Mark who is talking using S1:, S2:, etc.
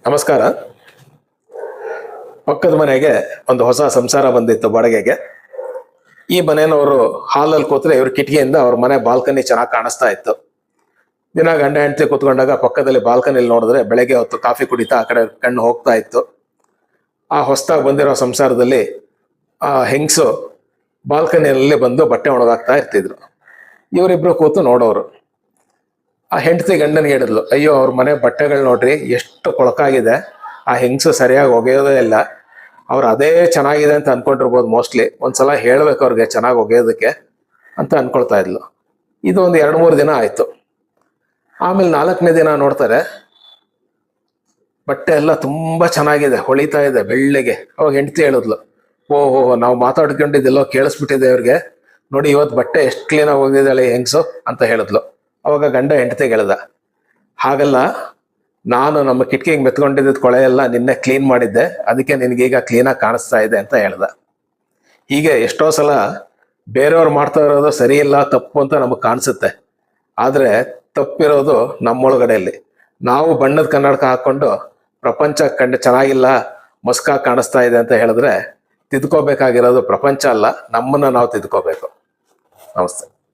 S1: ನಮಸ್ಕಾರ. ಪಕ್ಕದ ಮನೆಗೆ ಒಂದು ಹೊಸ ಸಂಸಾರ ಬಂದಿತ್ತು ಬಾಡಿಗೆಗೆ. ಈ ಮನೆಯವರು ಹಾಲಲ್ಲಿ ಕೂತ್ರೆ ಇವ್ರ ಕಿಟಕಿಯಿಂದ ಅವ್ರ ಮನೆ ಬಾಲ್ಕನಿ ಚೆನ್ನಾಗಿ ಕಾಣಿಸ್ತಾ ಇತ್ತು. ದಿನ ಗಂಡ ಹೆಂಡತಿ ಕೂತ್ಕೊಂಡಾಗ ಪಕ್ಕದಲ್ಲಿ ಬಾಲ್ಕನಿಲಿ ನೋಡಿದ್ರೆ ಬೆಳಗ್ಗೆ ಹೊತ್ತು ಕಾಫಿ ಕುಡಿತಾ ಆ ಕಡೆ ಕಣ್ಣು ಹೋಗ್ತಾ ಇತ್ತು. ಆ ಹೊಸದಾಗಿ ಬಂದಿರೋ ಸಂಸಾರದಲ್ಲಿ ಆ ಹೆಂಗಸು ಬಾಲ್ಕನಿಯಲ್ಲಿ ಬಂದು ಬಟ್ಟೆ ಒಣಗಾಕ್ತಾ ಇರ್ತಿದ್ರು. ಇವರಿಬ್ರು ಕೂತು ನೋಡೋರು. ಆ ಹೆಂಡತಿ ಗಂಡನಿಗೆ ಹೇಳಿದ್ಲು, ಅಯ್ಯೋ ಅವ್ರ ಮನೆ ಬಟ್ಟೆಗಳು ನೋಡ್ರಿ ಎಷ್ಟು ಕೊಳಕಾಗಿದೆ, ಆ ಹೆಂಗಸು ಸರಿಯಾಗಿ ಒಗೆಯೋದೇ ಇಲ್ಲ, ಅವ್ರು ಅದೇ ಚೆನ್ನಾಗಿದೆ ಅಂತ ಅನ್ಕೊಂಡಿರ್ಬೋದು ಮೋಸ್ಟ್ಲಿ, ಒಂದ್ಸಲ ಹೇಳ್ಬೇಕು ಅವ್ರಿಗೆ ಚೆನ್ನಾಗಿ ಒಗೆಯೋದಕ್ಕೆ ಅಂತ ಅನ್ಕೊಳ್ತಾ ಇದ್ಲು. ಇದು ಒಂದು 2-3 ದಿನ ಆಯ್ತು. ಆಮೇಲೆ 4ನೇ ದಿನ ನೋಡ್ತಾರೆ ಬಟ್ಟೆ ಎಲ್ಲ ತುಂಬಾ ಚೆನ್ನಾಗಿದೆ, ಹೊಳಿತಾ ಇದೆ ಬೆಳ್ಳಗೆ. ಅವಾಗ ಹೆಂಡತಿ ಹೇಳಿದ್ಲು, ಓಹೋ ನಾವು ಮಾತಾಡ್ಕೊಂಡಿದ್ದೆಲ್ಲೋ ಕೇಳಿಸ್ಬಿಟ್ಟಿದೆ ಅವ್ರಿಗೆ, ನೋಡಿ ಇವತ್ತು ಬಟ್ಟೆ ಎಷ್ಟು ಕ್ಲೀನಾಗಿ ಒಗೆದಿದ್ದಾಳೆ ಹೆಂಗಸು ಅಂತ ಹೇಳಿದ್ಲು. ಅವಾಗ ಗಂಡ ಹೆಂಡತಿಗೆ ಹೇಳ್ದ, ಹಾಗಲ್ಲ, ನಾನು ನಮ್ಮ ಕಿಟಕಿಗೆ ಮೆತ್ಕೊಂಡಿದ್ದ ಕೊಳೆ ಎಲ್ಲ ನಿನ್ನೆ ಕ್ಲೀನ್ ಮಾಡಿದ್ದೆ, ಅದಕ್ಕೆ ನಿನಗೀಗ ಕ್ಲೀನಾಗಿ ಕಾಣಿಸ್ತಾ ಇದೆ ಅಂತ ಹೇಳ್ದ. ಹೀಗೆ ಎಷ್ಟೋ ಸಲ ಬೇರೆಯವ್ರು ಮಾಡ್ತಾ ಇರೋದು ಸರಿ ಇಲ್ಲ, ತಪ್ಪು ಅಂತ ನಮಗೆ ಕಾಣಿಸುತ್ತೆ. ಆದರೆ ತಪ್ಪಿರೋದು ನಮ್ಮೊಳಗಡೆಯಲ್ಲಿ. ನಾವು ಬಣ್ಣದ ಕನ್ನಡಕ ಹಾಕೊಂಡು ಪ್ರಪಂಚ ಚೆನ್ನಾಗಿಲ್ಲ, ಮಸ್ಕಾಗಿ ಕಾಣಿಸ್ತಾ ಇದೆ ಅಂತ ಹೇಳಿದ್ರೆ ತಿದ್ಕೋಬೇಕಾಗಿರೋದು ಪ್ರಪಂಚ ಅಲ್ಲ, ನಮ್ಮನ್ನ ನಾವು ತಿದ್ಕೋಬೇಕು. ನಮಸ್ತೆ.